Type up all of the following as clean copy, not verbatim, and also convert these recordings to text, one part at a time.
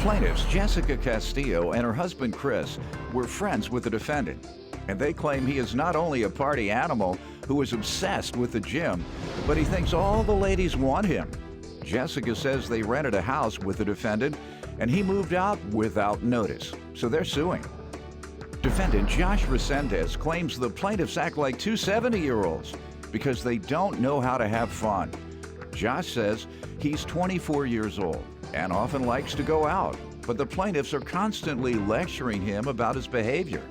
Plaintiffs Jessica Castillo and her husband Chris were friends with the defendant, and they claim he is not only a party animal who is obsessed with the gym, but he thinks all the ladies want him. Jessica says they rented a house with the defendant, and he moved out without notice, so they're suing. Defendant Josh Resendez claims the plaintiffs act like two 70-year-olds because they don't know how to have fun. Josh says he's 24 years old and often likes to go out, but the plaintiffs are constantly lecturing him about his behavior.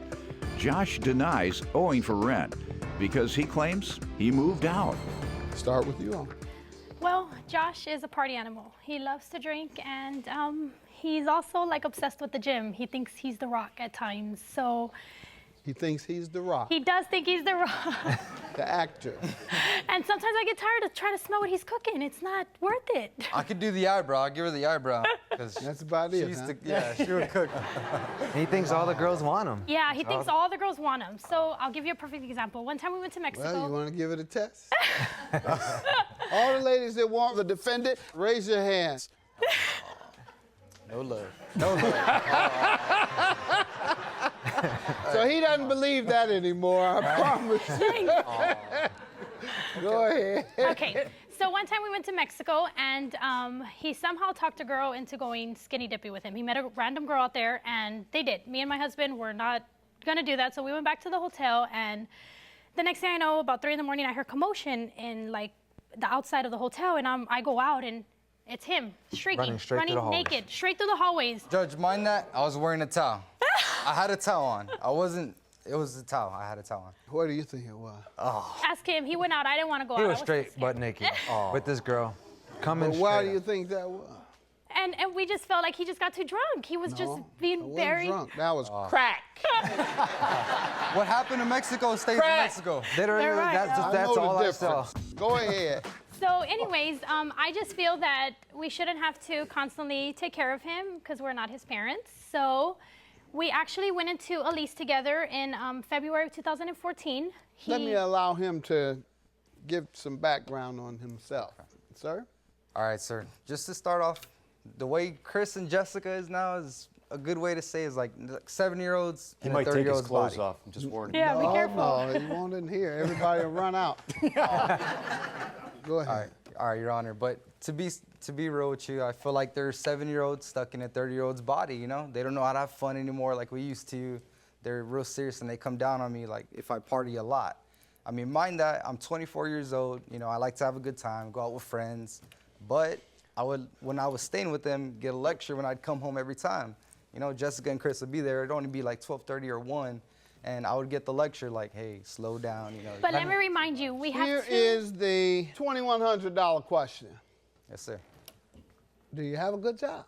Josh denies owing for rent because he claims he moved out. Start with you all. Well, Josh is a party animal. He loves to drink, and he's also like obsessed with the gym. He thinks he's the Rock at times, so. He thinks he's the Rock. He does think he's the Rock. The actor. And sometimes I get tired of trying to smell what he's cooking. It's not worth it. I could do the eyebrow. I'll give her the eyebrow. That's about it, huh? Yeah, she would cook. He thinks all the girls want him. Yeah, he thinks all the girls want him. So I'll give you a perfect example. One time we went to Mexico. Well, you want to give it a test? All the ladies that want the defendant, raise your hands. No love. No love. So he doesn't believe that anymore, I promise you. Go ahead. Okay, so one time we went to Mexico, and he somehow talked a girl into going skinny dippy with him. He met a random girl out there, and they did. Me and my husband were not gonna do that, so we went back to the hotel, and the next thing I know, about 3 in the morning, I heard commotion in like the outside of the hotel, and I go out, and it's him, shrieking, running naked, straight through the hallways. Judge, mind that? I was wearing a towel. I had a towel on. It was a towel. I had a towel on. What do you think it was? Oh. Ask him. He went out. I didn't want to go out. He was straight butt naked with this girl. Coming straight. Why do you think that was? And we just felt like he just got too drunk. He was just being very drunk. That was crack. What happened in Mexico stays in Mexico. Literally, right. that's all I saw. Go ahead. So anyways, I just feel that we shouldn't have to constantly take care of him because we're not his parents. So we actually went into a lease together in February of 2014. Let me allow him to give some background on himself. Sir? All right, sir. Just to start off, the way Chris and Jessica is now is a good way to say is like 7-year-olds and a 30-year-old's body. He might take his clothes off. I'm just warning you. Yeah, be careful. No, he won't in here. Everybody will run out. Go ahead. All right, Your Honor. But to be real with you, I feel like there's 7-year-olds stuck in a 30-year-old's body. You know, they don't know how to have fun anymore like we used to. They're real serious and they come down on me like if I party a lot. I mean, mind that I'm 24 years old. You know, I like to have a good time, go out with friends. But I would, when I was staying with them, get a lecture when I'd come home every time. You know, Jessica and Chris would be there. It'd only be like 12:30 or 1. And I would get the lecture like, hey, slow down, you know. But let me remind you, we have Here is the $2,100 question. Yes, sir. Do you have a good job?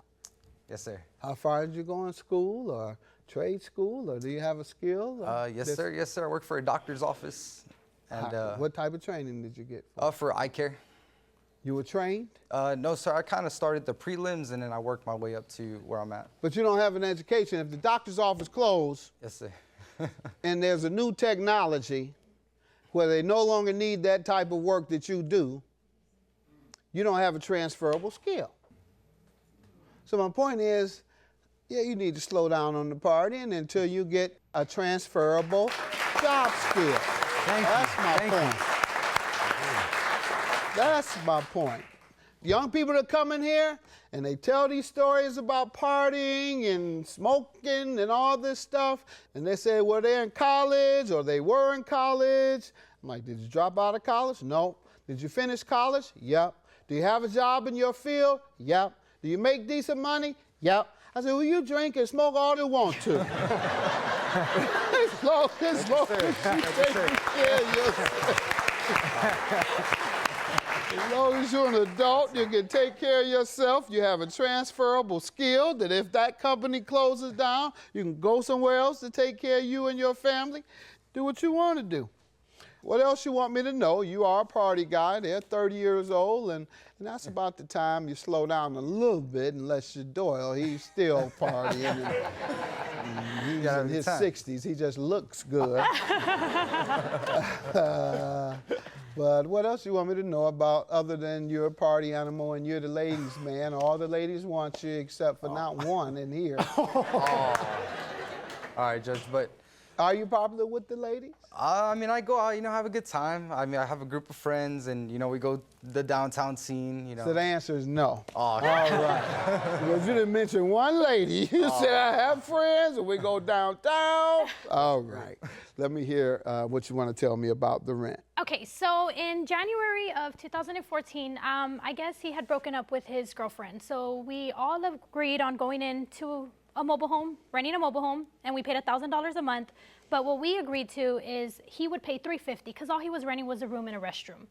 Yes, sir. How far did you go in school or trade school, or do you have a skill? Yes, sir. Yes, sir. I work for a doctor's office. And what type of training did you get? For eye care. You were trained? No, sir. I kind of started the prelims, and then I worked my way up to where I'm at. But you don't have an education. If the doctor's office closed, Yes, sir. and there's a new technology where they no longer need that type of work that you do, you don't have a transferable skill. So my point is, yeah, you need to slow down on the partying until you get a transferable job skill. That's my point. That's my point. Young people that come in here and they tell these stories about partying and smoking and all this stuff, and they say, well, they're in college or they were in college. I'm like, did you drop out of college? No. Did you finish college? Yep. Do you have a job in your field? Yep. Do you make decent money? Yep. I said, well, you drink and smoke all you want to. as long as you take care of yourself. As long as you're an adult, you can take care of yourself. You have a transferable skill that if that company closes down, you can go somewhere else to take care of you and your family. Do what you want to do. What else you want me to know? You are a party guy. They're 30 years old, and that's about the time you slow down a little bit, unless you're Doyle. He's still partying. He's in his 60s. He just looks good. But what else you want me to know about other than you're a party animal and you're the ladies' man? All the ladies want you except for not one in here. All right, Judge, but Are you popular with the ladies? I mean, I go out, have a good time. I mean, I have a group of friends, and we go the downtown scene. So the answer is no. Oh, all right. Because you didn't mention one lady. You said I have friends, and we go downtown. All right. Let me hear what you want to tell me about the rent. Okay, so in January of 2014, I guess he had broken up with his girlfriend. So we all agreed on going into a mobile home, renting a mobile home, and we paid $1,000 a month. But what we agreed to is he would pay $350 because all he was renting was a room and a restroom.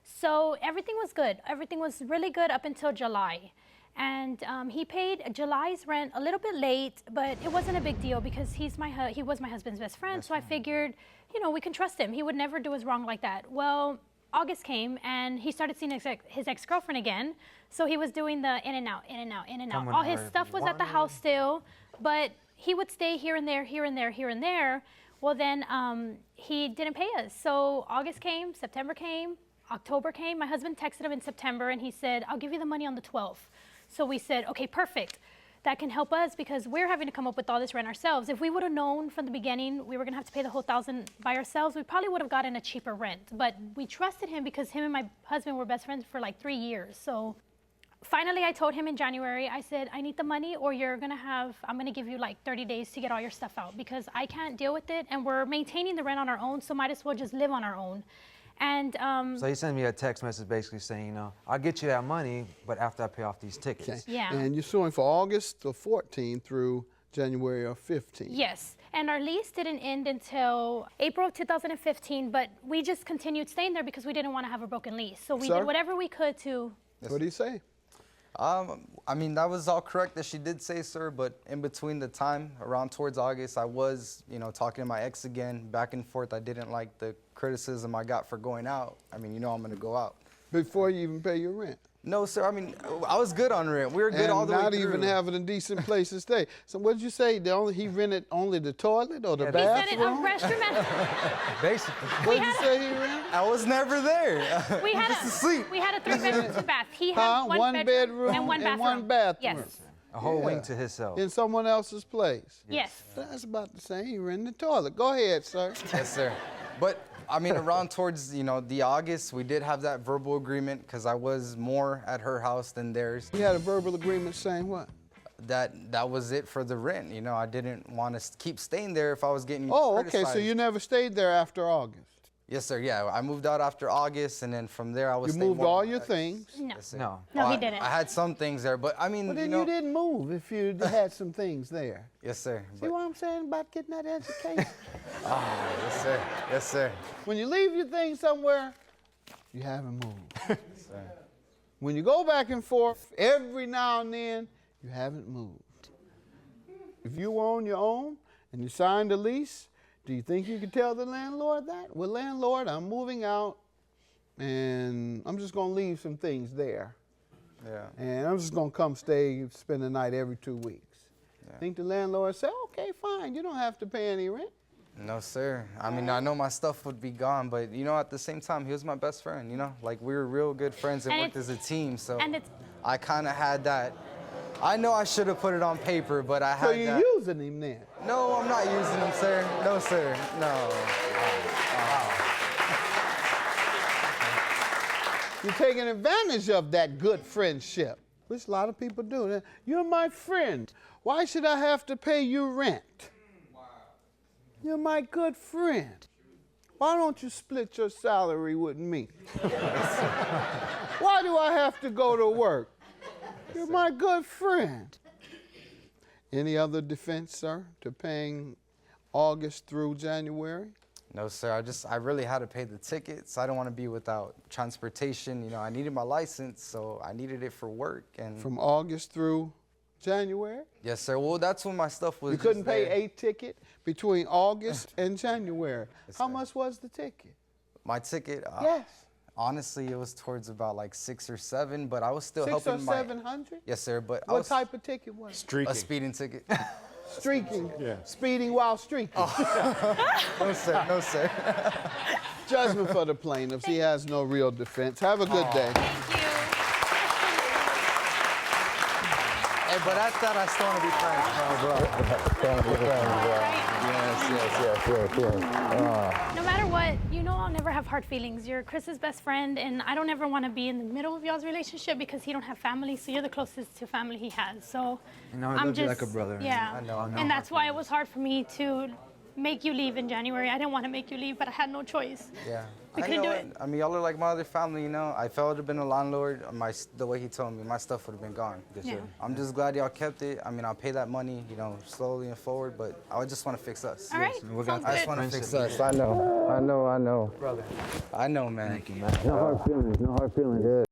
So everything was good. Everything was really good up until July. And he paid July's rent a little bit late, but it wasn't a big deal because he was my husband's best friend. So I figured, we can trust him. He would never do us wrong like that. Well, August came and he started seeing his ex-girlfriend again. So he was doing the in and out, in and out, in and out. All his stuff was at the house still, but he would stay here and there, here and there, here and there. Well, then he didn't pay us. So August came, September came, October came. My husband texted him in September and he said, I'll give you the money on the 12th. So we said, okay, perfect. That can help us because we're having to come up with all this rent ourselves. If we would have known from the beginning we were gonna have to pay the whole $1,000 by ourselves, we probably would have gotten a cheaper rent. But we trusted him because him and my husband were best friends for like 3 years. So finally I told him in January, I said, I need the money or I'm gonna give you like 30 days to get all your stuff out because I can't deal with it and we're maintaining the rent on our own, so might as well just live on our own. And so he sent me a text message basically saying, I'll get you that money, but after I pay off these tickets. Okay. Yeah. And you're suing for August of 14 through January of 15. Yes, and our lease didn't end until April of 2015, but we just continued staying there because we didn't want to have a broken lease. So we did whatever we could to... What do you say? I mean, that was all correct that she did say, sir, but in between the time, around towards August, I was, talking to my ex again, back and forth. I didn't like the criticism I got for going out. I mean, I'm going to go out. Before you even pay your rent? No, sir. I mean, I was good on rent. We were good all the way through. And not even having a decent place to stay. So what did you say? He rented only the toilet or the bathroom? He said a restroom and... Basically. What did you say he rented? I was never there. We had a 3-bedroom, 2-bath. He had one bedroom and one bathroom. Yes. A whole wing to himself. In someone else's place? Yes. That's about the same. He rented the toilet. Go ahead, sir. Yes, sir. But I mean, around towards, the August, we did have that verbal agreement because I was more at her house than theirs. You had a verbal agreement saying what? That was it for the rent. I didn't want to keep staying there if I was getting criticized. Okay, so you never stayed there after August? Yes, sir, yeah. I moved out after August, and then from there I was You moved all your things? No. Yes, sir. No, he didn't. I had some things there, but I mean, Well, then you didn't move if you had some things there. Yes, sir. See what I'm saying about getting that education? Yes, sir. Yes, sir. When you leave your things somewhere, you haven't moved. Yes, sir. When you go back and forth every now and then, you haven't moved. If you were on your own and you signed a lease, do you think you could tell the landlord that? Well, landlord, I'm moving out, and I'm just going to leave some things there. Yeah. And I'm just going to come spend the night every 2 weeks. Yeah. Think the landlord said, okay, fine, you don't have to pay any rent. No, sir. I mean, I know my stuff would be gone, but, at the same time, he was my best friend, Like, we were real good friends and worked as a team, so I kind of had that. I know I should have put it on paper, but I had So you're using him then? No, I'm not using him, sir. No, sir. No. You're taking advantage of that good friendship, which a lot of people do. You're my friend. Why should I have to pay you rent? You're my good friend. Why don't you split your salary with me? Why do I have to go to work? You're my good friend. Any other defense, sir, to paying August through January? No, sir. I really had to pay the tickets. I don't want to be without transportation. I needed my license, so I needed it for work. And from August through January? Yes, sir. Well, that's when my stuff was. You couldn't pay a ticket between August and January. Yes, how sir. much was the ticket? My ticket? Yes. Honestly, it was towards about like 6 or 7, but I was still 600 helping or 700? Yes, sir. But what type of ticket was it? Streaking. A speeding ticket. Streaking? Yeah. Speeding while streaking? No, sir. No, sir. Judgment for the plaintiffs. He has no real defense. Have a good day. Thank you. Hey, but at that, I still want to be friends, bro. No matter what, you know I'll never have hard feelings. You're Chris's best friend, and I don't ever want to be in the middle of y'all's relationship because he don't have family, so you're the closest to family he has. So You know, I I'm love you just, like a brother. yeah. I know. And that's why it was hard for me to make you leave in January. I didn't want to make you leave, but I had no choice. Yeah. We I couldn't know do it. it. I mean, y'all are like my other family, you know. If I would have been a landlord, the way he told me, my stuff would have been gone. Yeah. I'm just glad y'all kept it. I mean, I'll pay that money, you know, slowly and forward, but I just want to fix us. All right, sounds I just good. want to fix us. I know. Brother. I know, man. Thank you, man. No hard feelings. No hard feelings.